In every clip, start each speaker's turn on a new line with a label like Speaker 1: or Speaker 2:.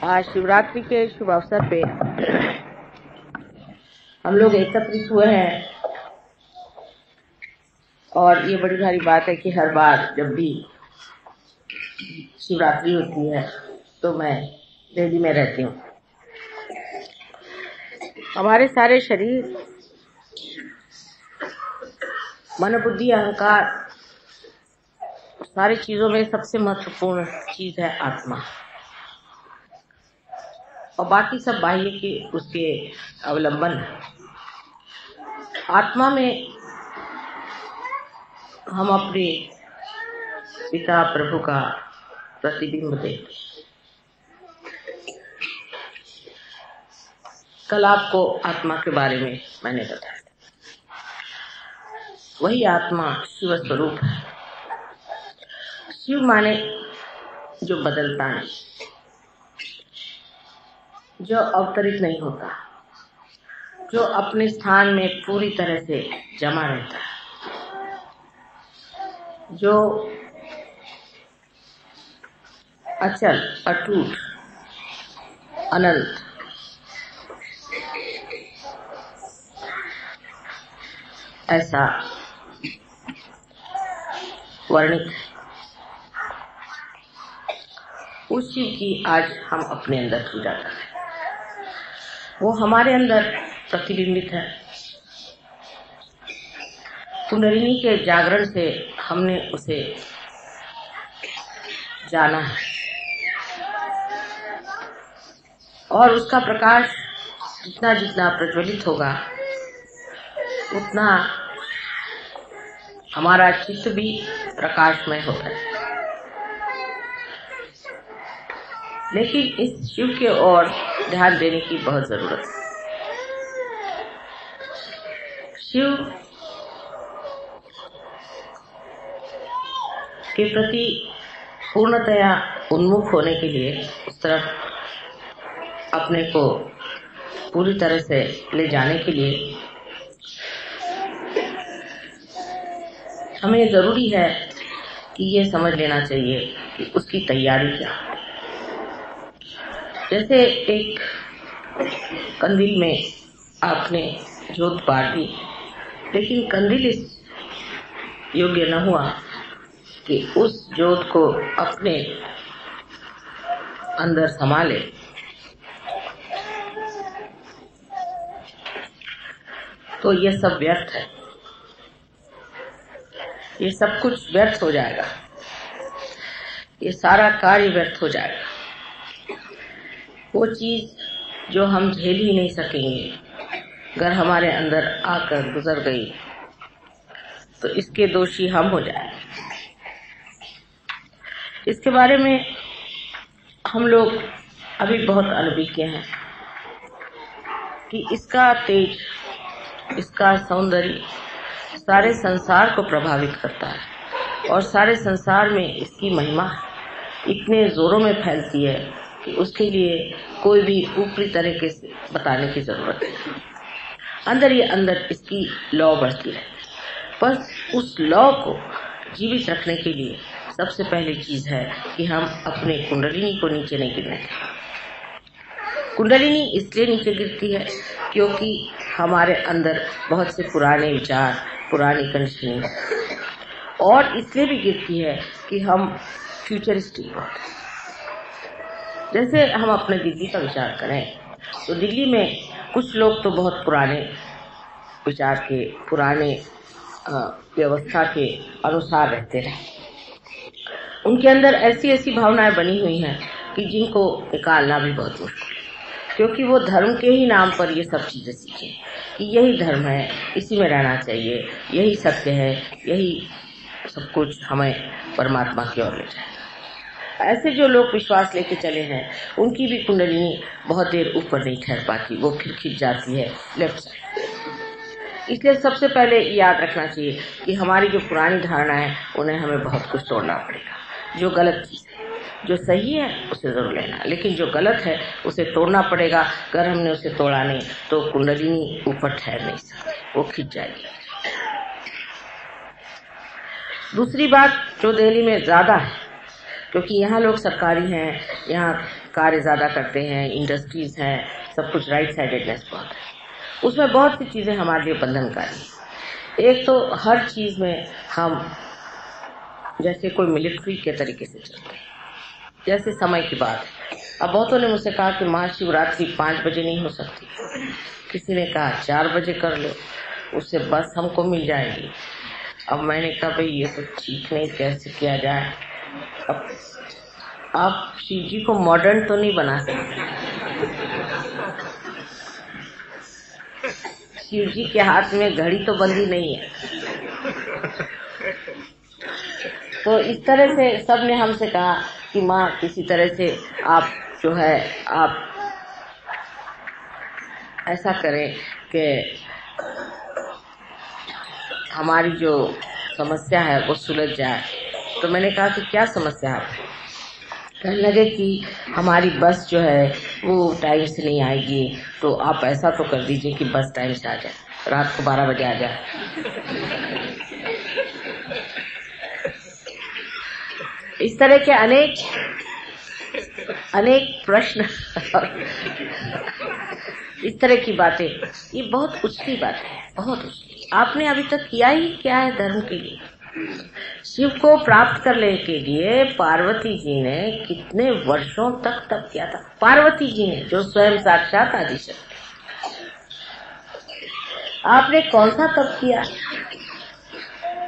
Speaker 1: आज शिवरात्रि के शुभ अवसर पे हम लोग एकत्रित हुए हैं और ये बड़ी भारी बात है कि हर बार जब भी शिवरात्रि होती है तो मैं दिल्ली में रहती हूँ। हमारे सारे शरीर, मन, बुद्धि, अहंकार, सारी चीजों में सबसे महत्वपूर्ण चीज है आत्मा, और बाकी सब बाह्य के उसके अवलंबन है। आत्मा में हम अपने पिता प्रभु का प्रतिबिंब देखते हैं। कल आपको आत्मा के बारे में मैंने बताया था। वही आत्मा शिव स्वरूप है। शिव माने जो बदलता नहीं, जो अवतरित नहीं होता, जो अपने स्थान में पूरी तरह से जमा रहता है, जो अचल, अटूट, अनंत, ऐसा वर्णित है। उस शिव की आज हम अपने अंदर पूजा कर रहे हैं। वो हमारे अंदर प्रतिबिंबित है। कुंडलिनी के जागरण से हमने उसे जाना है और उसका प्रकाश जितना जितना प्रज्वलित होगा उतना हमारा चित्त भी प्रकाशमय होता है। लेकिन इस शिव के ओर ध्यान देने की बहुत जरूरत है। शिव के प्रति पूर्णतया उन्मुख होने के लिए, उस तरफ अपने को पूरी तरह से ले जाने के लिए हमें जरूरी है कि ये समझ लेना चाहिए कि उसकी तैयारी क्या है। जैसे एक कंदील में आपने जोत बार दी, लेकिन कंदील इस योग्य न हुआ कि उस जोत को अपने अंदर संभाले, तो यह सब व्यर्थ है। ये सब कुछ व्यर्थ हो जाएगा, ये सारा कार्य व्यर्थ हो जाएगा। वो चीज जो हम झेल ही नहीं सकेंगे, अगर हमारे अंदर आकर गुजर गई तो इसके दोषी हम हो जाएंगे। इसके बारे में हम लोग अभी बहुत अनभिज्ञ हैं कि इसका तेज, इसका सौंदर्य सारे संसार को प्रभावित करता है और सारे संसार में इसकी महिमा इतने जोरों में फैलती है कि उसके लिए कोई भी ऊपरी तरीके से बताने की जरूरत नहीं। अंदर ही अंदर इसकी लौ बढ़ती है। बस उस लौ को जीवित रखने के लिए सबसे पहली चीज है कि हम अपने कुंडलिनी को नीचे नहीं गिरने दें। कुंडलिनी इसलिए नीचे गिरती है क्योंकि हमारे अंदर बहुत से पुराने विचार, पुरानी कंडीशनिंग, और इसलिए भी गिरती है कि हम फ्यूचरिस्टिक होते हैं। जैसे हम अपने दिल्ली का विचार करें तो दिल्ली में कुछ लोग तो बहुत पुराने विचार के, पुराने व्यवस्था के अनुसार रहते रहे। उनके अंदर ऐसी ऐसी भावनाएं बनी हुई हैं कि जिनको निकालना भी बहुत मुश्किल है, क्योंकि वो धर्म के ही नाम पर ये सब चीजें सीखे कि यही धर्म है, इसी में रहना चाहिए, यही सत्य है, यही सब कुछ हमें परमात्मा की ओर ले जाए। ऐसे जो लोग विश्वास लेके चले हैं उनकी भी कुंडलिनी बहुत देर ऊपर नहीं ठहर पाती, वो फिर खिंच जाती है लेफ्ट साइड। इसलिए सबसे पहले याद रखना चाहिए कि हमारी जो पुरानी धारणा है उन्हें हमें बहुत कुछ तोड़ना पड़ेगा। जो गलत चीज है, जो सही है उसे जरूर लेना, लेकिन जो गलत है उसे तोड़ना पड़ेगा। अगर हमने उसे तोड़ा नहीं तो कुंडलिनी ऊपर ठहर नहीं सकती, वो खिंच जाएगी। दूसरी बात जो दिल्ली में ज्यादा है, क्योंकि यहाँ लोग सरकारी हैं, यहाँ कार्य ज्यादा करते हैं, इंडस्ट्रीज हैं, सब कुछ राइट साइडेडनेस बहुत है। उसमें बहुत सी चीजें हमारे लिए बंधनकारी। एक तो हर चीज में हम जैसे कोई मिलिट्री के तरीके से चलते हैं। जैसे समय की बात है, अब बहुतों ने मुझसे कहा कि महाशिवरात्रि 5 बजे नहीं हो सकती, किसी ने कहा 4 बजे कर लो, उससे बस हमको मिल जाएगी। अब मैंने कहा भाई ये तो ठीक नहीं, कैसे किया जाए। अब आप शिव जी को मॉडर्न तो नहीं बना सकते, शिव जी के हाथ में घड़ी तो बंदी नहीं है। तो इस तरह से सबने हमसे कहा कि माँ किसी तरह से आप जो है आप ऐसा करें कि हमारी जो समस्या है वो सुलझ जाए। तो मैंने कहा कि क्या समस्या है? कहने लगे कि हमारी बस जो है वो टाइम से नहीं आएगी, तो आप ऐसा तो कर दीजिए कि बस टाइम से आ जाए, रात को 12 बजे आ जाए। इस तरह के अनेक प्रश्न इस तरह की बातें, ये बहुत उछली बात है, बहुत उछली। आपने अभी तक किया ही क्या है धर्म के लिए? शिव को प्राप्त करने के लिए पार्वती जी ने कितने वर्षों तक तप किया था। पार्वती जी ने, जो स्वयं साक्षात आदिशक्ति। आपने कौन सा तप किया,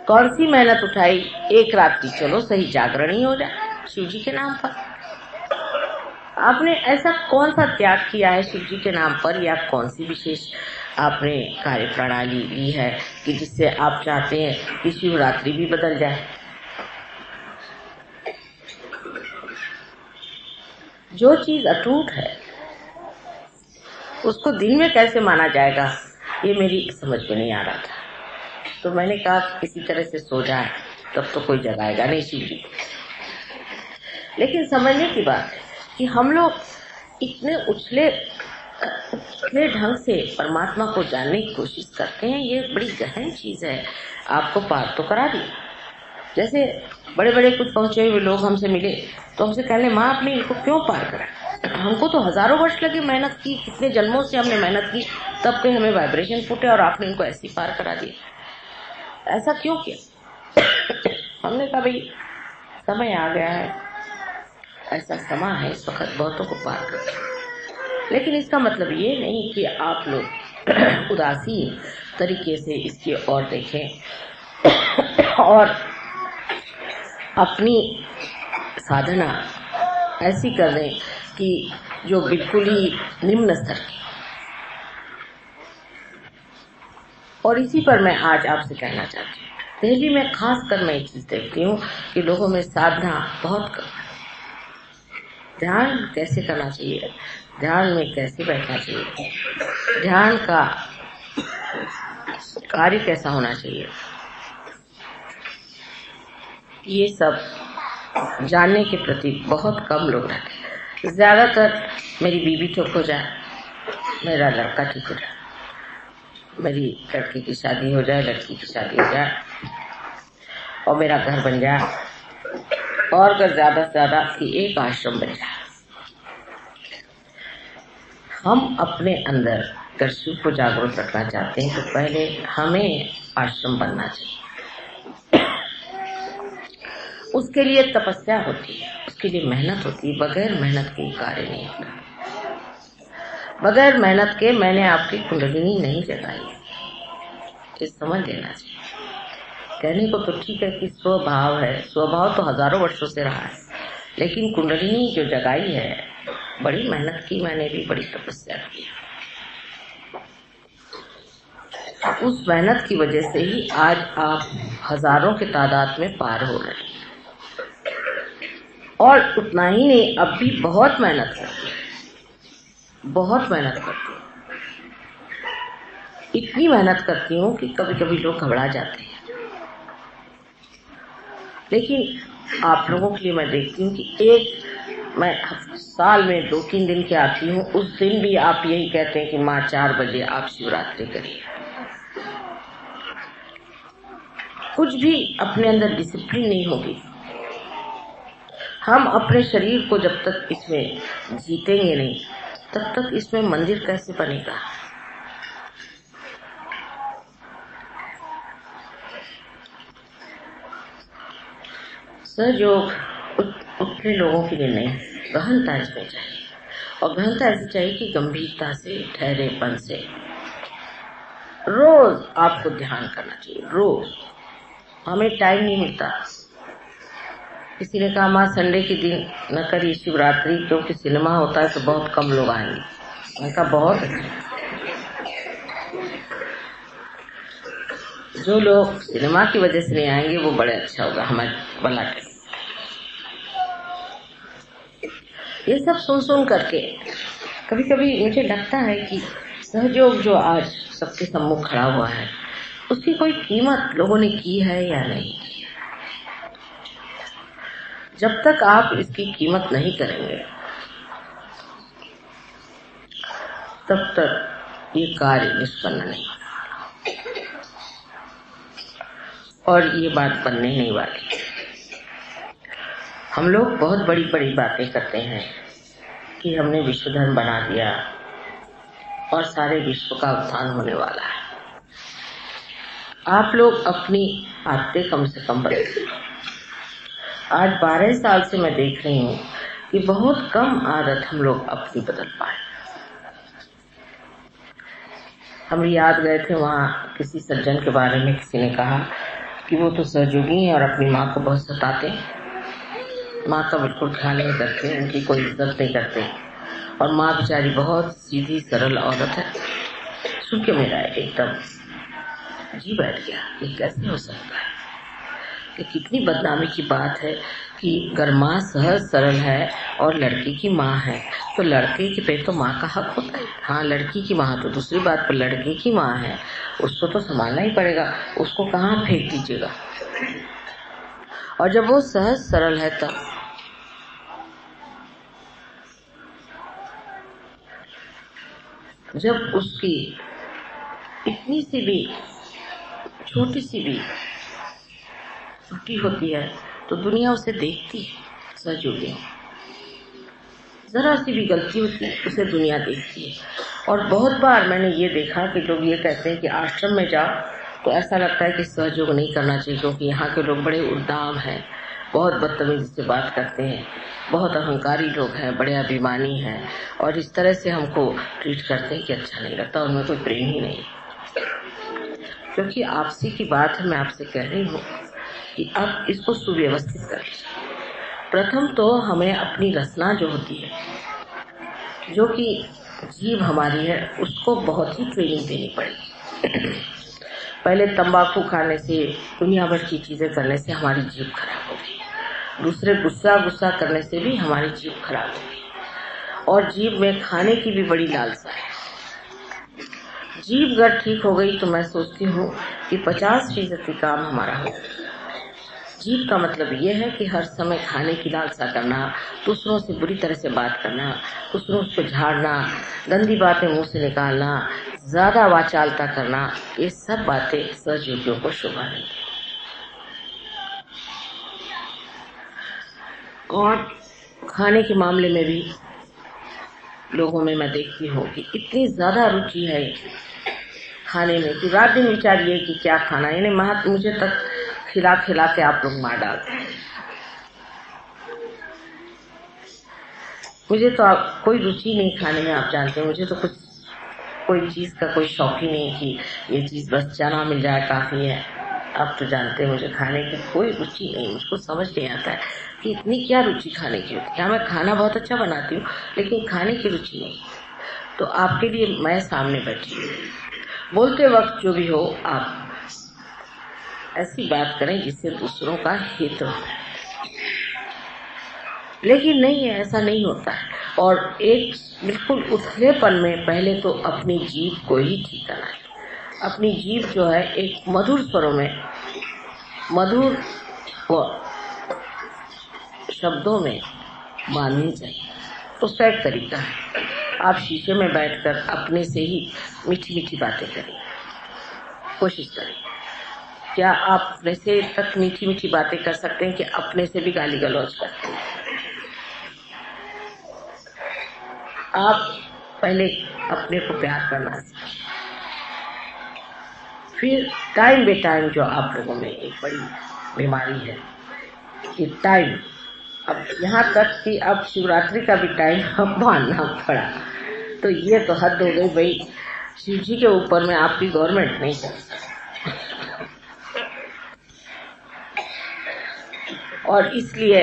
Speaker 1: कौन सी मेहनत उठाई? एक रात की चलो सही जागरण ही हो जाए शिव जी के नाम पर। आपने ऐसा कौन सा त्याग किया है शिव जी के नाम पर, या कौन सी विशेष आपने कार्य प्रणाली ली है कि जिससे आप चाहते हैं कि शिवरात्रि भी बदल जाए? जो चीज अटूट है उसको दिन में कैसे माना जाएगा, ये मेरी समझ में नहीं आ रहा था। तो मैंने कहा किसी तरह से सो जाए, तब तो कोई जगाएगा नहीं शिव जी। लेकिन समझने की बात है कि हम लोग इतने उछले ढंग से परमात्मा को जानने की कोशिश करते हैं। ये बड़ी गहन चीज है, आपको पार तो करा दिया। जैसे बड़े बड़े कुछ पहुंचे हुए लोग हमसे मिले तो हमसे कहने, माँ आपने इनको क्यों पार करा? हमको तो हजारों वर्ष लगे, मेहनत की, कितने जन्मों से हमने मेहनत की, तब के हमें वाइब्रेशन फूटे और आपने इनको ऐसे ही पार करा दिया। ऐसा क्यों किया? हमने कहा भाई समय आ गया है, ऐसा समय है इस वक्त बहुतों को पार कर। लेकिन इसका मतलब ये नहीं कि आप लोग उदासीन तरीके से इसकी ओर देखें और अपनी साधना ऐसी कर दें कि जो बिल्कुल ही निम्न स्तर की। और इसी पर मैं आज आपसे कहना चाहती हूँ, दिल्ली में खास कर मैं एक चीज देखती हूँ कि लोगों में साधना बहुत कम है। ध्यान कैसे करना चाहिए, ध्यान में कैसे बैठना चाहिए, ध्यान का कार्य कैसा होना चाहिए, ये सब जानने के प्रति बहुत कम लोग रहते हैं। ज्यादातर मेरी बीवी ठीक हो जाए, मेरा लड़का ठीक हो जाए, मेरी लड़की की शादी हो जाए, लड़की की शादी हो जाए और मेरा घर बन जाए, और अगर ज्यादा से ज्यादा कि एक आश्रम बन जाए। हम अपने अंदर अगर शिव को जागरूक रखना चाहते हैं तो पहले हमें आश्रम बनना चाहिए। उसके लिए तपस्या होती है, उसके लिए मेहनत होती है। बगैर मेहनत के कार्य नहीं होता। बगैर मेहनत के मैंने आपकी कुंडलिनी नहीं जगाई, ये समझ लेना चाहिए। कहने को तो ठीक है कि स्वभाव है, स्वभाव तो हजारों वर्षों से रहा है, लेकिन कुंडलिनी जो जगाई है बड़ी मेहनत की, मैंने भी बड़ी तपस्या की। उस मेहनत की वजह से ही आज आप हजारों के तादाद में पार हो रहे हैं। और उतना ही नहीं, अब भी बहुत मेहनत करती हूँ, बहुत मेहनत करती हूँ। इतनी मेहनत करती हूँ कि कभी कभी लोग घबरा जाते हैं। लेकिन आप लोगों के लिए मैं देखती हूँ कि मैं साल में 2-3 दिन के आती हूँ, उस दिन भी आप यही कहते हैं कि माँ 4 बजे आप शिवरात्रि करिए। कुछ भी अपने अंदर डिसिप्लिन नहीं होगी। हम अपने शरीर को जब तक इसमें जीतेंगे नहीं, तब तक इसमें मंदिर कैसे बनेगा। सहयोग उतने लोगों के लिए नहीं, गहनता इसमें चाहिए, और गहनता ऐसी चाहिए कि गंभीरता से, ठहरेपन से रोज आपको ध्यान करना चाहिए। रोज हमें टाइम नहीं मिलता। किसी ने कहा माँ संडे के दिन न करिए शिवरात्रि, क्योंकि सिनेमा होता है तो बहुत कम लोग आएंगे। मैंने कहा बहुत अच्छा, जो लोग सिनेमा की वजह से नहीं आएंगे वो बड़े अच्छा होगा हमारे भला के। ये सब सुन करके कभी कभी मुझे लगता है कि सहयोग जो आज सबके सम्मुख खड़ा हुआ है, उसकी कोई कीमत लोगों ने की है या नहीं की। जब तक आप इसकी कीमत नहीं करेंगे, तब तक ये कार्य निष्पन्न नहीं होगा और ये बात बनने नहीं वाली। हम लोग बहुत बड़ी बड़ी बातें करते हैं कि हमने विश्व धर्म बना दिया और सारे विश्व का उत्थान होने वाला है। आप लोग अपनी आदतें कम से कम बदलें। आज 12 साल से मैं देख रही हूँ कि बहुत कम आदत हम लोग अपनी बदल पाए। हम याद गए थे, वहाँ किसी सज्जन के बारे में किसी ने कहा कि वो तो सहयोगी हैं और अपनी माँ को बहुत सताते हैं, माँ का बिल्कुल ख्याल नहीं करते, उनकी कोई इज्जत नहीं करते, और माँ बेचारी बहुत सीधी सरल औरत है। सुन के मेरा एकदम जी बैठ गया, ये कैसे हो सकता है। कि कितनी बदनामी की बात है कि अगर माँ सहज सरल है और लड़की की माँ है तो लड़के के पे तो माँ का हक होता है। हाँ, लड़की की माँ तो दूसरी बात, पर लड़के की माँ है, उसको तो संभालना ही पड़ेगा, उसको कहाँ फेंक दीजिएगा। और जब वो सहज सरल है तब जब उसकी इतनी सी भी छोटी सी भी त्रुटि होती है तो दुनिया उसे देखती है। सहयोगी जरा सी भी गलती होती है उसे दुनिया देखती है। और बहुत बार मैंने ये देखा कि लोग ये कहते हैं कि आश्रम में जाओ तो ऐसा लगता है कि सहयोग नहीं करना चाहिए, क्योंकि यहाँ के लोग बड़े उद्दाम हैं, बहुत बदतमीजी से बात करते हैं, बहुत अहंकारी लोग हैं, बड़े अभिमानी हैं, और इस तरह से हमको ट्रीट करते हैं कि अच्छा नहीं लगता, उनमें कोई प्रेम ही नहीं। क्योंकि आपसी की बात है, मैं आपसे कह रही हूँ कि आप इसको सुव्यवस्थित करें। प्रथम तो हमें अपनी रचना जो होती है, जो कि जीभ हमारी है, उसको बहुत ही ट्रेनिंग देनी पड़ेगी। पहले तंबाकू खाने से, दुनिया भर की चीजें करने से हमारी जीभ खराब हो गई। दूसरे गुस्सा करने से भी हमारी जीभ खराब हो गई। और जीभ में खाने की भी बड़ी लालसा है। जीभ अगर ठीक हो गई तो मैं सोचती हूँ कि 50% काम हमारा हो। जीभ का मतलब यह है कि हर समय खाने की लालसा करना, दूसरों से बुरी तरह से बात करना, दूसरों को झाड़ना, गंदी बातें मुंह से निकालना, ज्यादा वाचालता करना, ये सब बातें सहयोगियों को शोभा नहीं। और खाने के मामले में भी लोगों में मैं देखती हूँ कि इतनी ज्यादा रुचि है खाने में कि रात दिन विचारिए कि क्या खाना, यानी मुझे तक खिला के आप लोग मार डालते हैं। मुझे तो कोई रुचि नहीं खाने में, आप जानते हैं, मुझे तो कोई चीज का कोई शौक ही नहीं कि ये चीज बस जाना मिल जाए काफी है। आप तो जानते हैं मुझे खाने की कोई रुचि नहीं, मुझको समझ नहीं आता है कि इतनी क्या रुचि खाने की होती है। क्या मैं खाना बहुत अच्छा बनाती हूँ, लेकिन खाने की रुचि नहीं। तो आपके लिए मैं सामने बैठी हूँ, बोलते वक्त जो भी हो आप ऐसी बात करें जिससे दूसरों का हित हो। लेकिन नहीं है, ऐसा नहीं होता है। और एक बिल्कुल उथलेपन में पहले तो अपनी जीभ को ही ठीक करना है। अपनी जीभ जो है एक मधुर स्वरों में, मधुर शब्दों में बांधनी चाहिए। उसका एक तरीका है, आप शीशे में बैठकर अपने से ही मीठी मीठी बातें करें, कोशिश करें। क्या आप अपने से तक मीठी मीठी बातें कर सकते हैं कि अपने से भी गाली गलौज करते हैं? आप पहले अपने को प्यार करना सीखें। फिर टाइम बे टाइम जो आप लोगों में एक बड़ी बीमारी है कि टाइम, अब यहाँ तक कि अब शिवरात्रि का भी टाइम अब मानना पड़ा, तो ये तो हद हो गई भाई। शिव जी के ऊपर में आपकी गवर्नमेंट नहीं चलती। और इसलिए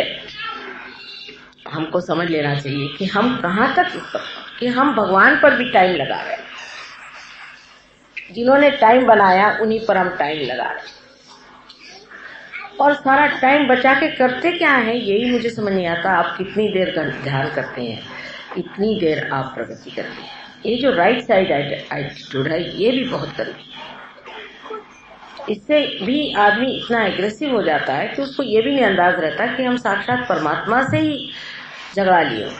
Speaker 1: हमको समझ लेना चाहिए कि हम कहाँ तक, कि हम भगवान पर भी टाइम लगा रहे हैं। जिन्होंने टाइम बनाया उन्हीं पर हम टाइम लगा रहे हैं, और सारा टाइम बचा के करते क्या है यही मुझे समझ नहीं आता। आप कितनी देर ध्यान करते हैं, कितनी देर आप प्रगति करते हैं। ये जो राइट साइड एटीट्यूड है ये भी बहुत गलत है। इससे भी आदमी इतना एग्रेसिव हो जाता है कि उसको ये भी नहीं अंदाज रहता कि हम साक्षात परमात्मा से ही झगड़ा लिए।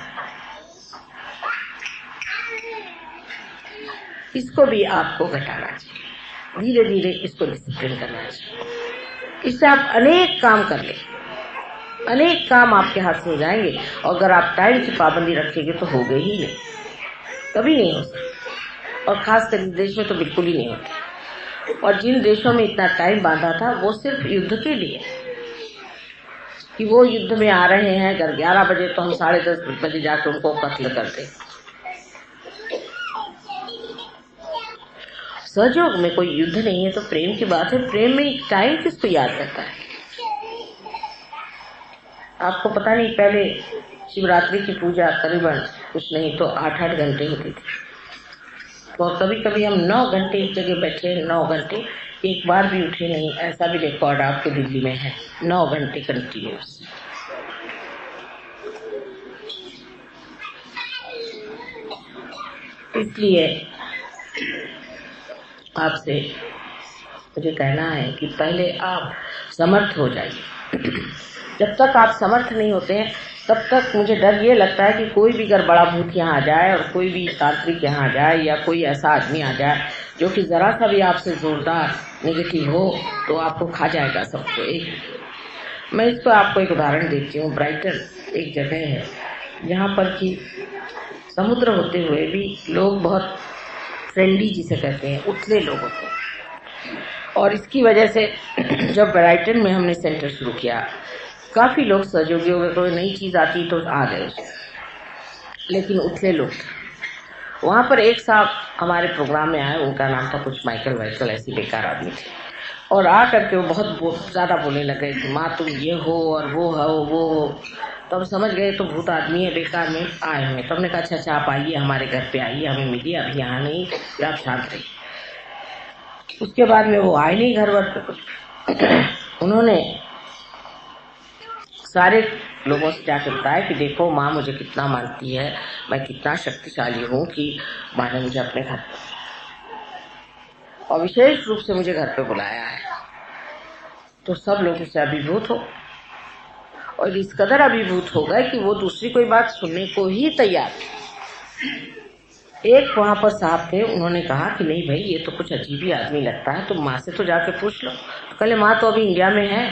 Speaker 1: इसको भी आपको घटाना चाहिए, धीरे धीरे इसको डिसिप्लिन करना चाहिए। इससे आप अनेक काम कर ले, अनेक काम आपके हाथ से हो जाएंगे। और अगर आप टाइम की पाबंदी रखेंगे तो होगे ही नहीं, कभी नहीं हो सकता। और खास कर इस देश में तो बिल्कुल ही नहीं होता। और जिन देशों में इतना टाइम बांधा था वो सिर्फ युद्ध के लिए, कि वो युद्ध में आ रहे हैं 11 बजे तो हम 10:30 बजे जाकर उनको कत्ल करते। सहयोग में कोई युद्ध नहीं है तो प्रेम की बात है। प्रेम में टाइम किसको याद करता है? आपको पता नहीं, पहले शिवरात्रि की पूजा करीबन कुछ नहीं तो 8-8 घंटे होती थी। और कभी कभी हम 9 घंटे एक जगह बैठे, 9 घंटे एक बार भी उठे नहीं, ऐसा भी रिकॉर्ड आपके दिल्ली में है। 9 घंटे कंटिन्यूस। इसलिए आपसे मुझे कहना है कि पहले आप समर्थ हो जाइए। जब तक आप समर्थ नहीं होते हैं तब तक मुझे डर ये लगता है कि कोई भी अगर बड़ा भूत यहाँ आ जाए और कोई भी तांत्रिक यहाँ आ जाए या कोई ऐसा आदमी आ जाए जो कि जरा सा भी आपसे जोरदार नेगेटिव हो तो आपको खा जाएगा सबको। मैं इस पर आपको एक उदाहरण देती हूँ। ब्राइटन एक जगह है जहाँ पर कि समुद्र होते हुए भी लोग बहुत फ्रेंडली जिसे कहते हैं, उथले लोग होते हैं। और इसकी वजह से जब ब्राइटन में हमने सेंटर शुरू किया, काफी लोग सहयोगी हो गए। कोई नई चीज आती तो आ गए, लेकिन उथले लोग। वहां पर एक साहब हमारे प्रोग्राम में आए, उनका नाम था कुछ माइकल वाइकल, ऐसी बेकार आदमी थे। और आ करके वो बहुत ज्यादा बोलने लगे कि माँ तुम ये हो और वो हो वो हो। तो हम समझ गए तो भूत आदमी है, बेकार में आए हुए। तो हमने कहा अच्छा आप आइए, हमारे घर पे आइए, हमें मिलिए, अभी यहाँ नहीं, आप शांत रहिए। उसके बाद में वो आए नहीं घर वर पे कुछ। उन्होंने सारे लोगों से जाकर बताया कि देखो माँ मुझे कितना मानती है, मैं कितना शक्तिशाली हूँ कि माँ ने मुझे अपने घर पे और विशेष रूप से मुझे घर पे बुलाया है। तो सब लोग उससे अभिभूत हो, और इस कदर अभिभूत हो गए कि वो दूसरी कोई बात सुनने को ही तैयार। एक वहां पर साहब थे, उन्होंने कहा कि नहीं भाई ये तो कुछ अजीब ही आदमी लगता है, तुम माँ से तो जाके पूछ लो। तो कहले माँ तो अभी इंडिया में है,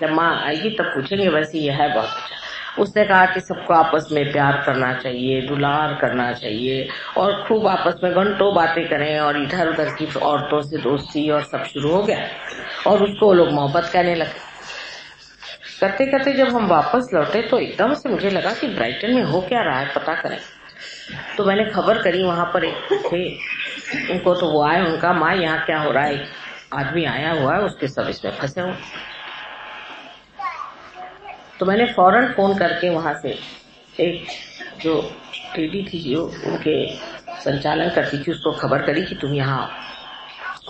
Speaker 1: जब माँ आएगी तब पूछेंगे। वैसे ये है बहुत अच्छा। उसने कहा कि सबको आपस में प्यार करना चाहिए, दुलार करना चाहिए, और खूब आपस में घंटों बातें करें, और इधर उधर की औरतों से दोस्ती और सब शुरू हो गया। और उसको लोग मोहब्बत कहने लगे। करते करते जब हम वापस लौटे तो एकदम से मुझे लगा कि ब्राइटन में हो क्या रहा है, पता करें। तो मैंने खबर करी, वहां पर एक थे, उनको तो वो आए, उनका माँ यहाँ क्या हो रहा है, आदमी आया हुआ है, उसके सब इसमें फंसे हुए। तो मैंने फौरन फोन करके वहां से एक जो लेडी थी जो उनके संचालन करती थी उसको खबर करी कि तुम यहाँ आओ।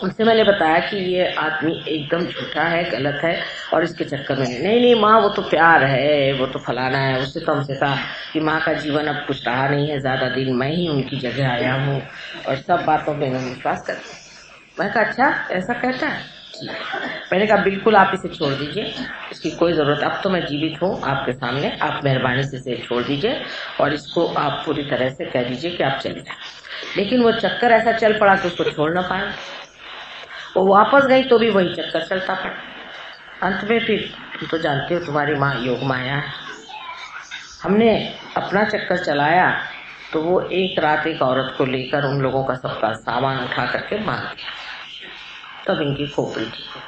Speaker 1: उनसे मैंने बताया कि ये आदमी एकदम झूठा है, गलत है, और इसके चक्कर में नहीं माँ वो तो प्यार है, वो तो फलाना है। उससे तो हमसे कहा कि माँ का जीवन अब कुछ रहा नहीं है ज्यादा दिन, मैं ही उनकी जगह आया हूँ और सब बातों में विश्वास करती। मैं कहा अच्छा ऐसा कहता है। मैंने कहा बिल्कुल आप इसे छोड़ दीजिए, इसकी कोई जरूरत, अब तो मैं जीवित हूँ आपके सामने, आप मेहरबानी से इसे छोड़ दीजिए और इसको आप पूरी तरह से कह दीजिए कि आप चले जाए। लेकिन वो चक्कर ऐसा चल पड़ा कि उसको छोड़ ना पाए। वो वापस गई तो भी वही चक्कर चलता पड़ा। अंत में फिर तुम तो जानते हो तुम्हारी माँ योग माया है, हमने अपना चक्कर चलाया तो वो एक रात एक औरत को लेकर उन लोगों का सबका सामान उठा करके बांध दिया, तब इनकी खोपड़ी ठीक है।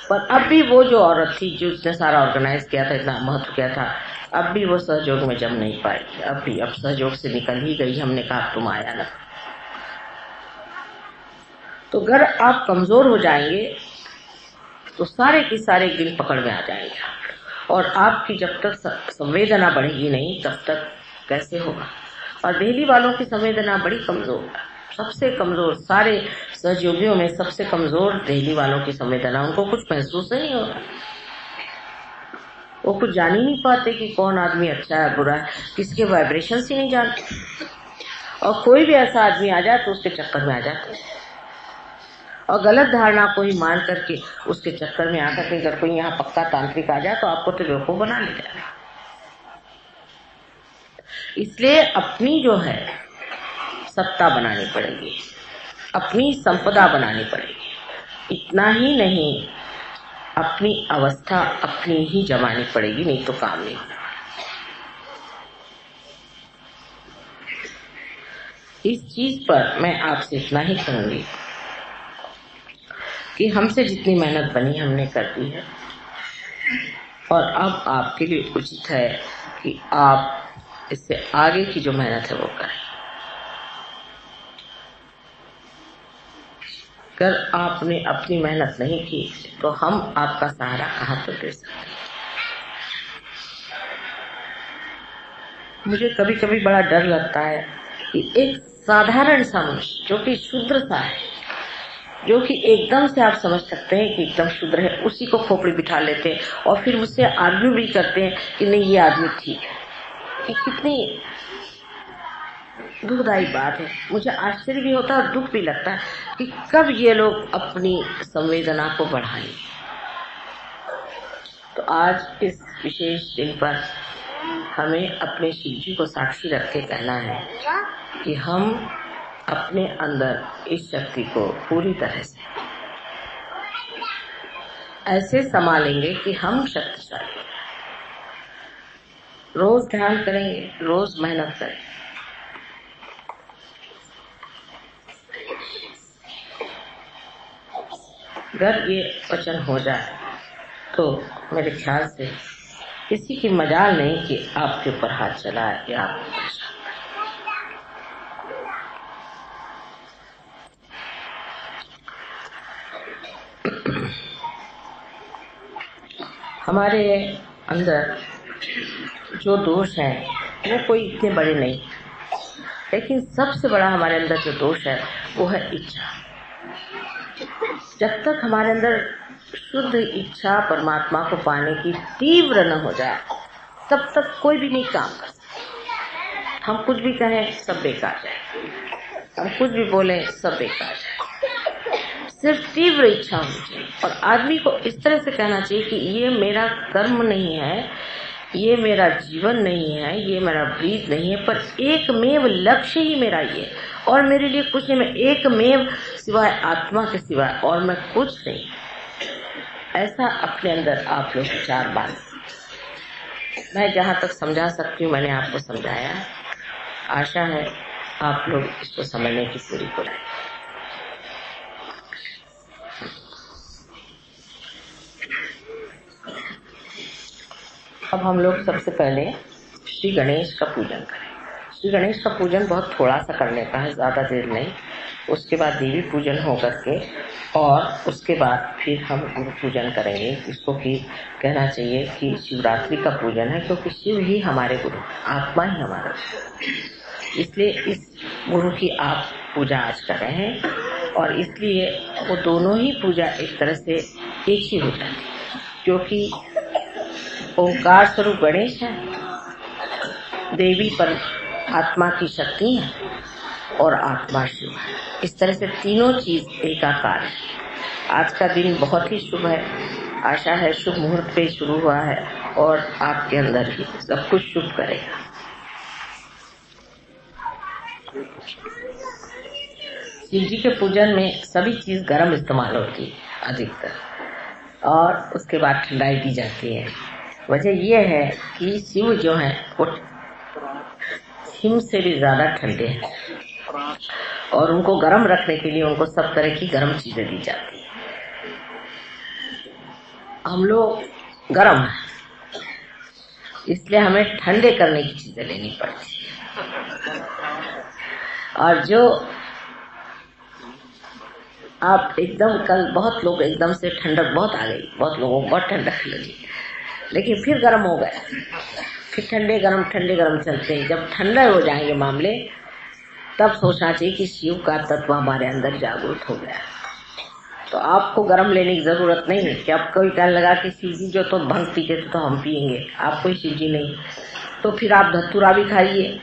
Speaker 1: पर अब भी वो जो औरत थी जो उसने सारा ऑर्गेनाइज किया था, इतना महत्व किया था, अब भी वो सहयोग में जम नहीं पाई। अब सहयोग से निकल ही गई। हमने कहा तुम आया ना। तो अगर आप कमजोर हो जाएंगे तो सारे के सारे गिल पकड़ में आ जाएंगे, और आपकी जब तक संवेदना बढ़ेगी नहीं तब तक कैसे होगा। और दिल्ली वालों की संवेदना बड़ी कमजोर है, सबसे कमजोर, सारे सहयोगियों में सबसे कमजोर दिल्ली वालों की संवेदना। उनको कुछ महसूस नहीं होगा, वो कुछ जान ही नहीं पाते कि कौन आदमी अच्छा है बुरा है, किसके वाइब्रेशंस ही नहीं जानते। और कोई भी ऐसा आदमी आ जाए तो उसके चक्कर में आ जाते हैं, और गलत धारणा को ही मान करके उसके चक्कर में आकर के अगर कोई यहाँ पक्का तांत्रिक आ जाए तो आपको तो बेवकूफ बना ले जाए। इसलिए अपनी जो है सत्ता बनानी पड़ेगी, अपनी संपदा बनानी पड़ेगी। इतना ही नहीं, अपनी अवस्था अपनी ही जमानी पड़ेगी, नहीं तो काम नहीं होना। इस चीज पर मैं आपसे इतना ही कहूंगी कि हमसे जितनी मेहनत बनी हमने कर दी है, और अब आपके लिए उचित है कि आप इससे आगे की जो मेहनत है वो करें। अगर आपने अपनी मेहनत नहीं की तो हम आपका सहारा कहाँ पर दे सकते हैं। मुझे कभी कभी बड़ा डर लगता है कि एक साधारण सा मनुष्य जो कि शूद्र सा है, जो कि एकदम से आप समझ सकते हैं कि एकदम शूद्र है, उसी को खोपड़ी बिठा लेते हैं और फिर मुझसे आर्ग्यू भी करते हैं कि नहीं ये आदमी ठीक है। कि कितनी दुखदायी बात है। मुझे आश्चर्य भी होता है और दुख भी लगता है कि कब ये लोग अपनी संवेदना को बढ़ाएंगे। तो आज इस विशेष दिन पर हमें अपने शिव जी को साक्षी रख के कहना है कि हम अपने अंदर इस शक्ति को पूरी तरह से ऐसे संभालेंगे कि हम शक्तिशाली। रोज ध्यान करेंगे, रोज मेहनत करेंगे। अगर ये वचन हो जाए तो मेरे ख्याल से किसी की मजाल नहीं कि आपके ऊपर हाथ चलाए या आप हमारे अंदर जो दोष है वो कोई इतने बड़े नहीं, लेकिन सबसे बड़ा हमारे अंदर जो दोष है वो है इच्छा। जब तक हमारे अंदर शुद्ध इच्छा परमात्मा को पाने की तीव्र न हो जाए तब तक कोई भी नहीं काम कर सकता। हम कुछ भी कहें सब बेकार जाए, हम कुछ भी बोले सब बेकार जाए। सिर्फ तीव्र इच्छा होनी चाहिए, और आदमी को इस तरह से कहना चाहिए कि ये मेरा कर्म नहीं है, ये मेरा जीवन नहीं है, ये मेरा ब्रीद नहीं है, पर एकमेव लक्ष्य ही मेरा ये, और मेरे लिए कुछ नहीं, मैं एकमेव सिवाय आत्मा के सिवाय और मैं कुछ नहीं। ऐसा अपने अंदर आप लोग विचार बांध। मैं जहाँ तक समझा सकती हूँ मैंने आपको समझाया। आशा है आप लोग इसको समझने की पूरी कोशिश। अब हम लोग सबसे पहले श्री गणेश का पूजन करें। श्री गणेश का पूजन बहुत थोड़ा सा करने का है, ज्यादा देर नहीं। उसके बाद देवी पूजन हो करके और उसके बाद फिर हम गुरु पूजन करेंगे। इसको कि कहना चाहिए कि शिवरात्रि का पूजन है, क्योंकि शिव ही हमारे गुरु, आत्मा ही हमारा गुरु। इसलिए इस गुरु की आप पूजा आज कर रहे हैं, और इसलिए वो दोनों ही पूजा एक तरह से एक ही हो जाती है, क्योंकि ओंकार स्वरूप गणेश है, देवी पर आत्मा की शक्ति है, और आत्मा शिव है। इस तरह से तीनों चीज एकाकार है। आज का दिन बहुत ही शुभ है। आशा है शुभ मुहूर्त पे शुरू हुआ है और आपके अंदर ही सब कुछ शुभ करेगा। शिव जी के पूजन में सभी चीज गर्म इस्तेमाल होती है अधिकतर, और उसके बाद ठंडाई दी जाती है। वजह यह है कि शिव जो है वो हिम से भी ज्यादा ठंडे हैं और उनको गर्म रखने के लिए उनको सब तरह की गर्म चीजें दी जाती है। हम लोग गर्म हैं, इसलिए हमें ठंडे करने की चीजें लेनी पड़ती है। और जो आप एकदम कल बहुत लोग एकदम से ठंडक बहुत आ गई, बहुत लोगों को बहुत ठंडक लगी, लेकिन फिर गर्म हो गए, फिर ठंडे गर्म चलते हैं। जब ठंडे हो जाएंगे मामले, तब सोचना चाहिए कि शिव का तत्व हमारे अंदर जागृत हो गया। तो आपको गर्म लेने की जरूरत नहीं है कि आप कोई कहने लगा कि शिव जी जो तो भंग पीते थे तो हम पियेंगे, आप कोई शिव जी नहीं, तो फिर आप धतूरा भी खाइए,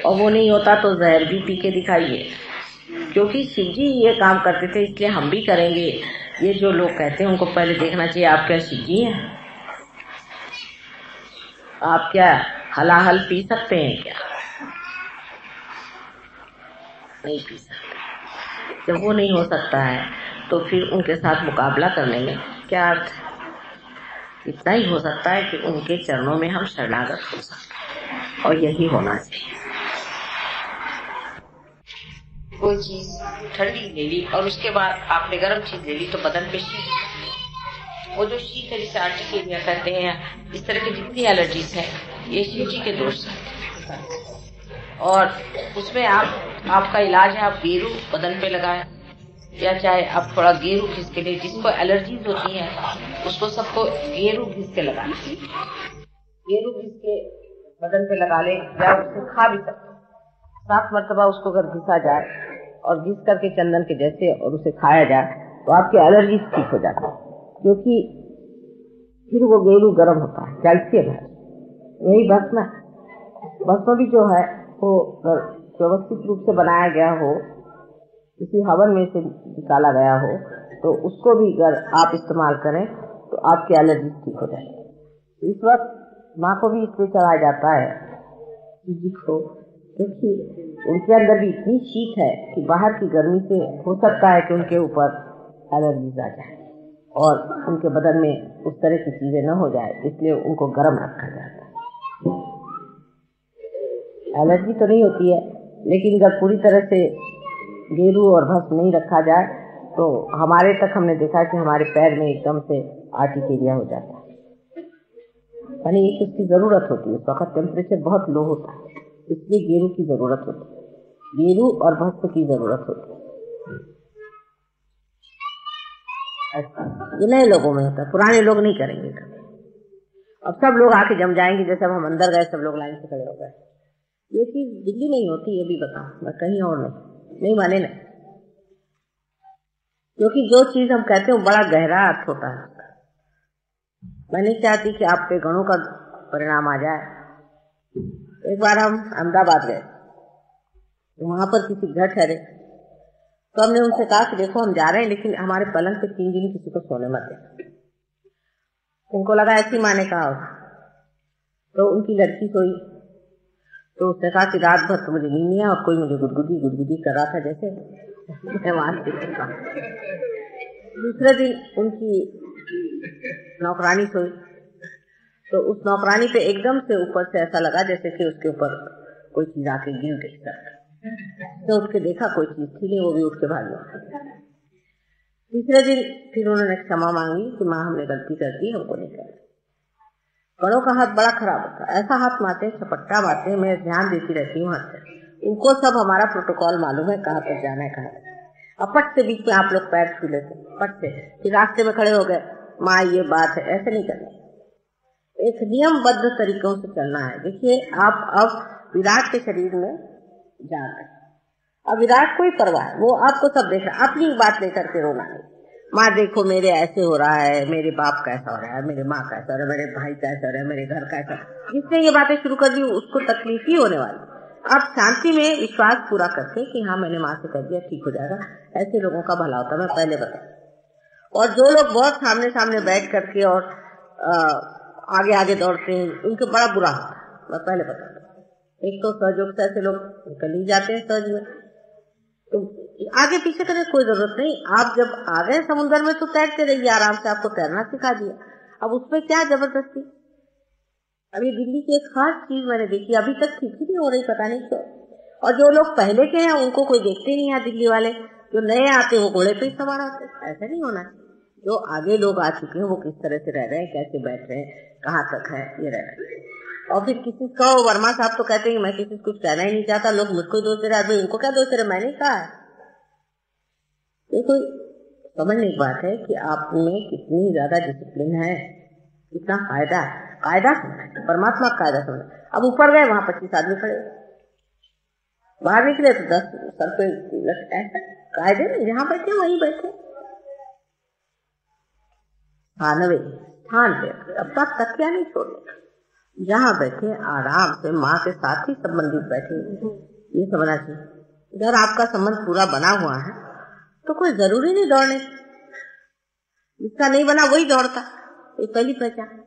Speaker 1: और वो नहीं होता तो जहर भी पी के दिखाइए, क्योंकि शिव जी ये काम करते थे इसलिए हम भी करेंगे। ये जो लोग कहते हैं उनको पहले देखना चाहिए आप क्या शिव जी हैं? आप क्या हलाहल पी सकते हैं क्या? नहीं पी सकते। जब वो नहीं हो सकता है तो फिर उनके साथ मुकाबला करने में क्या अर्थ है? इतना ही हो सकता है कि उनके चरणों में हम शरणागत हो सकते हैं, और यही होना चाहिए। कोई चीज ठंडी ले ली और उसके बाद आपने गर्म चीज ले ली तो बदन पे शीत, वो जो शीत है जिसे आर्टिकेरिया कहते हैं, इस तरह की जितनी एलर्जीज है ये शिव जी के दोष है। और उसमें आपका इलाज है, आप गेरू बदन पे लगाएं, या चाहे आप थोड़ा गेरू घिस के लिए, जिसको एलर्जीज होती है उसको सबको गेरू घिस के लगाएं, गेरू घिस के बदन पे लगा ले, या उसको खा भी सकते 7 मरतबा उसको अगर घिसा जाए और घिस करके चंदन के जैसे और उसे खाया जाए तो आपकी एलर्जी ठीक हो जाती है, क्योंकि फिर वो गेरू गर्म होता है, कैल्शियम है। यही भस्म भी जो है वो व्यवस्थित रूप से बनाया गया हो, किसी हवन में से निकाला गया हो, तो उसको भी अगर आप इस्तेमाल करें तो आपकी एलर्जी ठीक हो जाएगी। इस वक्त माँ को भी इसलिए चढ़ाया जाता है को, क्योंकि उनके अंदर भी इतनी शीत है कि बाहर की गर्मी से हो सकता है कि उनके ऊपर एलर्जीज आ जाए और उनके बदन में उस तरह की चीजें न हो जाए, इसलिए उनको गर्म रखा जाता है। एलर्जी तो नहीं होती है, लेकिन अगर पूरी तरह से गेरू और भस्म नहीं रखा जाए तो हमारे तक हमने देखा कि हमारे पैर में एकदम से आर्टिकेरिया हो जाता है, यानी एक इसकी जरूरत होती है। उस वक्त टेम्परेचर बहुत लो होता है, इसलिए गेरू की जरूरत होती है, गेरू और भस्म की जरूरत होती है। ये नए लोगों में होता है, पुराने लोग नहीं करेंगे। अब सब लोग आके जम जाएंगे, जैसे अब हम अंदर गए सब लोग लाइन से खड़े हो गए। ये चीज दिल्ली में ही होती है, ये भी बताओ, मैं कहीं और नहीं माने नहीं, क्योंकि जो चीज हम कहते हैं वो बड़ा गहरा अर्थ होता है। मैं नहीं चाहती कि आप पे गणों का परिणाम आ जाए। एक बार हम अहमदाबाद गए, वहां पर किसी घर ठहरे, तो हमने उनसे कहा कि देखो हम जा रहे हैं, लेकिन हमारे पलंग पे 3 दिन किसी को सोने मत दे। उनको लगा ऐसी माँ ने कहा होगा, तो उनकी लड़की सोई, तो उसने कहा कि रात भर तो मुझे नींद नहीं है और कोई मुझे गुदगुदी कर रहा था जैसे मैं वहां से। दूसरे दिन उनकी नौकरानी सोई, तो उस नौकरानी पे एकदम से ऊपर से ऐसा लगा जैसे कि उसके ऊपर कोई चीज आके गिर गई सर। तो उठ के देखा कोई चीज थी नहीं, वो भी उठ के भाग गया। तीसरे दिन फिर उन्होंने क्षमा मांगी कि माँ हमने गलती कर दी, हमको नहीं करना। बड़ों का हाथ बड़ा खराब होता है, ऐसा हाथ मारते छपट्टा मारते, मैं ध्यान देती रहती हूँ हाथ से। उनको सब हमारा प्रोटोकॉल मालूम है, कहाँ पर जाना है कहाँ। अपट से बीच में आप लोग पैर छू लेते, पट से फिर रास्ते में खड़े हो गए, माँ ये बात है, ऐसे नहीं करना, एक नियमबद्ध तरीकों से चलना है। देखिए आप अब विराट के शरीर में जा रहे, अब विराट कोई परवाह है, वो आपको सब देख रहा है, अपनी बात लेकर के रोना है। माँ देखो मेरे ऐसे हो रहा है, मेरे बाप कैसा हो रहा है, मेरे माँ कैसा हो रहा है, मेरे भाई कैसा हो रहा है, मेरे घर कैसा। जिसने ये बातें शुरू कर दी उसको तकलीफ ही होने वाली। आप शांति में विश्वास पूरा करके कि हाँ मैंने माँ से कर दिया, ठीक हो जाएगा, ऐसे लोगों का भला होता है, मैं पहले बता। और जो लोग बहुत सामने सामने बैठ करके और आगे आगे दौड़ते हैं, उनके बड़ा बुरा होता है, मैं पहले बता। एक तो सहयोग से ऐसे लोग निकल ही जाते हैं सहज में, तो आगे पीछे करने कोई जरूरत नहीं। आप जब आ गए समुद्र में तो तैरते रहिए आराम से, आपको तैरना सिखा दिया, अब उसमें क्या जबरदस्ती। अब ये दिल्ली की एक खास चीज मैंने देखी, अभी तक ठीक ही नहीं हो रही, पता नहीं क्यों। और जो लोग पहले के हैं उनको कोई देखते नहीं है, दिल्ली वाले जो नए आते हैं वो घोड़े पे ही सवार आते हैं। ऐसा नहीं होना चाहिए। जो आगे लोग आ चुके हैं वो किस तरह से रह रहे हैं, कैसे बैठ रहे हैं, कहाँ तक है, ये रह रहे हैं। और फिर किसी को वर्मा साहब तो कहते हैं मैं किसी को कुछ कहना ही नहीं चाहता, लोग मुझको दोष दे रहे, उनको क्या दोष दे रहे, मैंने कहा है। ये कोई समझने की बात है कि आप में कितनी ज्यादा डिसिप्लिन है, कितना कायदा है। कायदा परमात्मा का कायदा समझ। अब ऊपर गए वहां 25 आदमी खड़े, बाहर निकले तो 10 सर पे ऐसा कायदे में जहां बैठे वहीं बैठे। खानवे स्थान पे अपना तकिया नहीं छोड़ने, जहाँ बैठे आराम से माँ के साथ ही संबंधित बैठे, ये समझना चाहिए। अगर आपका संबंध पूरा बना हुआ है तो कोई जरूरी नहीं दौड़ने, जिसका नहीं बना वही दौड़ता, ये पहली पहचान।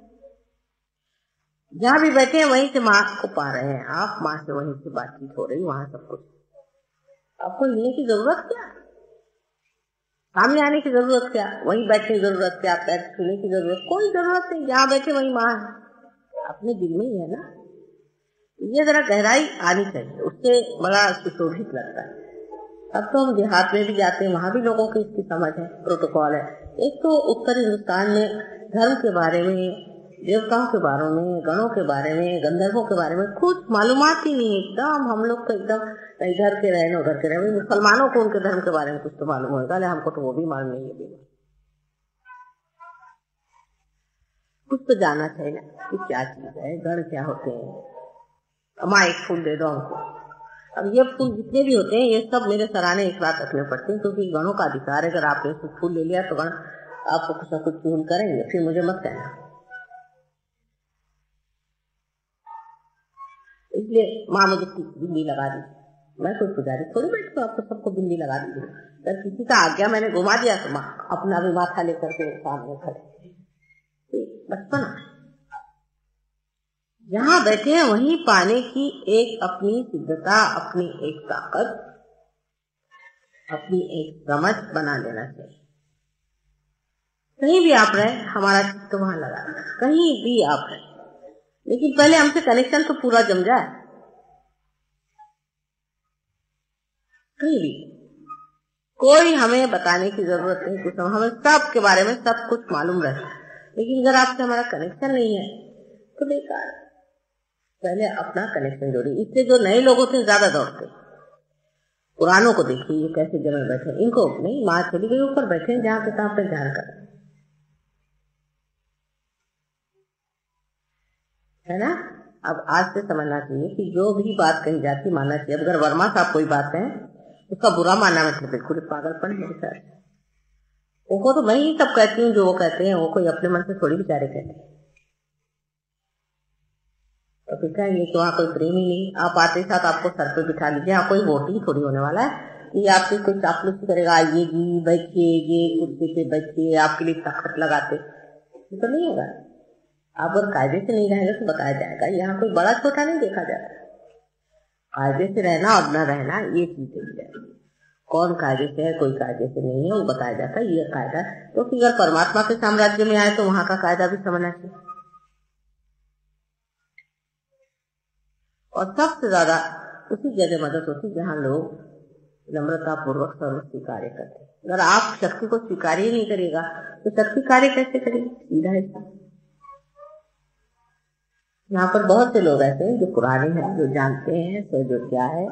Speaker 1: जहाँ भी बैठे हैं वहीं से माँ को पा रहे हैं आप, माँ से वहीं से बातचीत हो रही, वहां सब कुछ। आपको मिलने की जरूरत क्या, सामने आने की जरूरत क्या, वहीं बैठने की जरूरत क्या, पैर छूने की जरूरत, कोई जरूरत नहीं। जहाँ बैठे वहीं माँ है, अपने दिल में ही है ना। ये जरा गहराई आनी चाहिए, उससे बड़ा सुशोभित लगता है। अब तो हम देहात में भी जाते हैं, वहां भी लोगों की इसकी समझ है, प्रोटोकॉल है। एक तो उत्तर हिंदुस्तान में धर्म के बारे में, देवताओं के बारे में, गणों के बारे में, गंधर्वों के बारे में कुछ मालूमात ही नहीं। एकदम हम लोग तो एकदम इधर के रहे न उधर के रहे। मुसलमानों को उनके धर्म के बारे में कुछ तो मालूम होगा, हमको तो वो भी मालूम नहीं है। कुछ तो जानना चाहिए ना कि क्या चीज है, गण क्या होते हैं। अम्मा एक फूल दे दो हमको। अब ये फूल जितने भी होते हैं ये सब मेरे सराहने इस बात रखने पड़ते हैं, क्योंकि गणों का अधिकार है। अगर आपने फूल ले लिया तो गण आपको कुछ न कुछ चून करेंगे, फिर मुझे मत कहना। इसलिए माँ मुझे बिंदी लगा दी, मैं कोई पुजारी थोड़ी बैठी आपको सबको बिंदी लगा दी। अगर किसी का आज्ञा मैंने घुमा दिया तो माँ अपना भी माथा लेकर के सामने खड़े। बचपन जहाँ बैठे हैं वहीं पाने की एक अपनी सिद्धता, अपनी एक ताकत, अपनी एक समझ बना लेना चाहिए। कहीं भी आप रहे हमारा चित्त तो वहां लगा, कहीं भी आप रहे, लेकिन पहले हमसे कनेक्शन तो पूरा जम जाए। कहीं भी कोई हमें बताने की जरूरत नहीं, कुछ हमें सब के बारे में सब कुछ मालूम रहे, लेकिन अगर आपसे हमारा कनेक्शन नहीं है तो बेकार। पहले अपना कनेक्शन जोड़िए। इससे जो नए लोग होते हैं ज्यादा दौड़ते। पुरानों को देखिए ये कैसे जगह बैठे, इनको नहीं, माँ चली गई ऊपर बैठे जहाँ पे तहाँ पे ध्यान कर, है ना। अब आज से समझना चाहिए कि जो भी बात कही जाती मानना चाहिए। अगर वर्मा साहब कोई बात है उसका बुरा मानना मतलब बिल्कुल पागलपन मेरे साथ। वो तो मैं ही सब कहती हूँ जो वो कहते हैं, वो कोई अपने मन से थोड़ी बेचारे कहते हैं। तो फिर कहेंगे कि वहाँ कोई प्रेम ही नहीं। आप आते साथ आपको सर पे बिठा लीजिए, यहाँ कोई वोटिंग थोड़ी होने वाला है कि आपकी कोई चापलूसी करेगा, आइए जी बैठिए, ये कुर्सी पे बैठिए, आपके लिए तखत लगाते, तो नहीं होगा। आप अगर कायदे से नहीं रहेंगे तो बताया जाएगा। यहाँ कोई बड़ा छोटा नहीं देखा जाता, कायदे से रहना और न रहना ये चीज है। कौन कायदे से है, कोई कायदे से नहीं है, वो बताया जाता है ये कायदा। तो फिर अगर परमात्मा के साम्राज्य में आए तो वहां का कायदा भी समझना चाहिए। और सबसे ज्यादा उसी जगह मदद होती जहाँ लोग नम्रता पूर्वक सर्व स्वीकार्य करते। अगर आप शक्ति को स्वीकार ही नहीं करेगा तो शक्ति कार्य कैसे करेगी, सीधा है। यहाँ पर बहुत से लोग ऐसे हैं जो पुराने हैं, जो जानते हैं तो जो क्या है,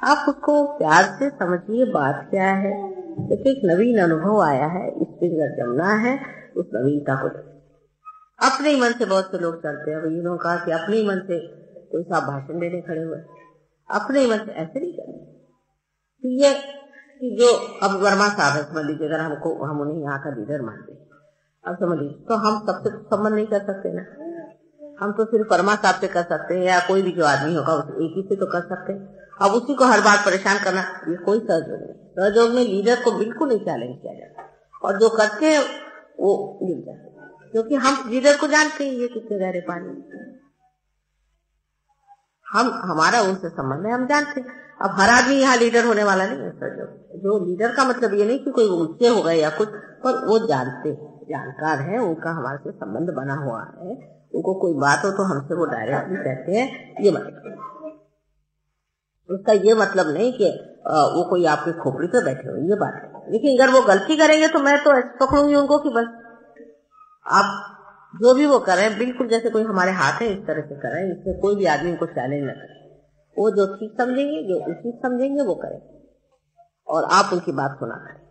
Speaker 1: आप उसको प्यार से समझिए बात क्या है। जैसे एक नवीन अनुभव आया है, इस पर अगर जमना है उस नवीनता को अपने ही मन से। बहुत से लोग चलते हैं, उन्होंने कहा कि अपने ही मन से कोई साहब भाषण देने खड़े हुए, अपने ही मन से ऐसे नहीं करना। तो ये कि जो अब वर्मा साहब है, समझ लीजिए, अगर हमको हम उन्हें यहाँ का लीडर मानते हैं, अब समझ लीजिए, तो हम सबसे संबंध नहीं कर सकते ना। हम तो सिर्फ वर्मा साहब से कर सकते हैं, या कोई भी जो आदमी होगा एक ही से तो कर सकते हैं। अब उसी को हर बार परेशान करना ये कोई सहयोग नहीं। सहयोग में लीडर को बिल्कुल नहीं चैलेंज किया जाता, और जो करते हैं वो गिर जाते, क्योंकि हम लीडर को जानते हैं ये कितने गहरे पानी। हम हमारा उनसे संबंध है, हम जानते हैं। अब हर आदमी यहाँ लीडर होने वाला नहीं है। सहयोग जो लीडर का मतलब ये नहीं कि कोई ऊंचे हो गए या कुछ, पर वो जानते जानकार हैं, उनका हमारे से संबंध बना हुआ है, उनको कोई बात हो तो हमसे वो डायरेक्टली कहते हैं, ये मतलब उसका ये मतलब नहीं कि वो कोई आपकी खोपड़ी पे बैठे हो, ये बात है। लेकिन अगर वो गलती करेंगे तो मैं तो पकड़ूंगी उनको कि बस आप जो भी वो करें बिल्कुल जैसे कोई हमारे हाथ है इस तरह से करें, इसमें कोई भी आदमी उनको चैलेंज न करे। वो जो ठीक समझेंगे, जो उचित समझेंगे वो करें और आप उनकी बात सुना करें,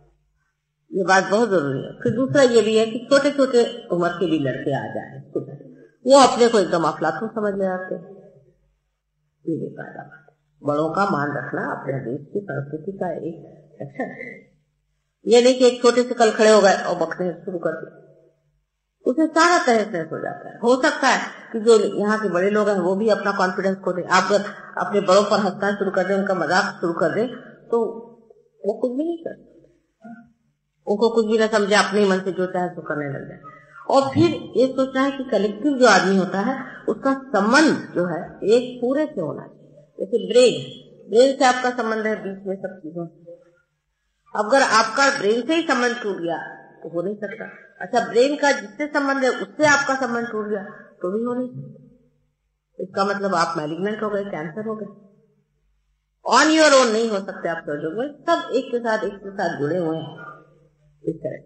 Speaker 1: ये बात बहुत जरूरी है। फिर दूसरा ये भी है कि छोटे छोटे उम्र के भी लड़के आ जाए, वो अपने को एकदम अफलातून समझ ले आते, ये बेकार बात। बड़ों का मान रखना अपने देश की संस्कृति का एक लक्षण है। ये नहीं कि एक छोटे से कल खड़े हो गए और बकने शुरू कर दिया, उसे सारा तहस हो जाता है। हो सकता है कि जो यहाँ के बड़े लोग हैं वो भी अपना कॉन्फिडेंस खो दे। आप अगर अपने बड़ों पर हंसना शुरू कर दे, उनका मजाक शुरू कर दे, तो वो कुछ भी नहीं कर, उनको कुछ भी ना समझे, अपने मन से जो चाहे सो करने लग जाए। और फिर ये सोचना है कि कलेक्टिव जो आदमी होता है उसका संबंध जो है एक पूरे से होना चाहिए। जैसे ब्रेन से आपका संबंध है बीच में सब चीजों। अगर आपका ब्रेन से ही संबंध टूट गया तो हो नहीं सकता। अच्छा, ब्रेन का जिससे संबंध है उससे आपका संबंध टूट गया तो भी हो नहीं सकता। इसका मतलब आप मैलिग्नेंट हो गए, कैंसर हो गए। ऑन योर ओन नहीं हो सकते आप सोचोगे, सब एक के साथ जुड़े हुए हैं इस तरह।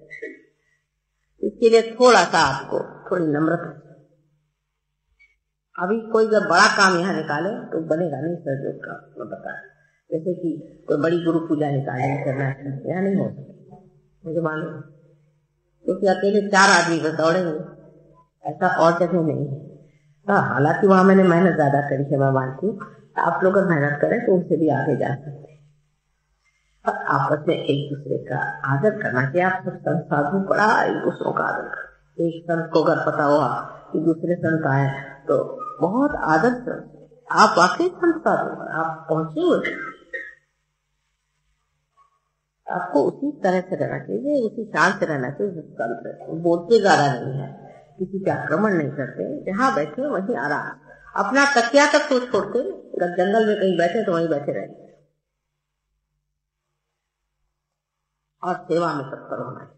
Speaker 1: इसके लिए थोड़ा सा आपको थोड़ी नम्रता। अभी कोई जब बड़ा काम यहाँ निकाले तो बनेगा नहीं सहयोग का, मैं बता। जैसे कि कोई बड़ी गुरु पूजा निकाले करना है, यहाँ नहीं हो सकता मुझे मालूम, क्योंकि अकेले 4 आदमी बस दौड़ेंगे, ऐसा और जगह नहीं है। हाँ, हालांकि वहां मैंने मेहनत ज्यादा करी है, मैं मानती हूँ। आप लोग अगर मेहनत करें तो उनसे भी आगे जा सकते हैं। और आपस में एक दूसरे का आदर करना चाहिए। आप सब संत साधु बड़ा एक दूसरों का आदर करें। एक संत को अगर पता हुआ कि दूसरे संत आए तो बहुत आदर से आप वाकई संत साधु, आप पहुंचे हुए, आपको उसी तरह से रहना चाहिए, उसी शान से रहना चाहिए जिस संत है। बोलते ज्यादा नहीं है, किसी पे आक्रमण नहीं करते, जहाँ बैठे वहीं आराम, अपना तकिया तक तो छोड़ते, अगर जंगल में कहीं बैठे तो वहीं बैठे रहेंगे और सेवा में तत्पर होना है।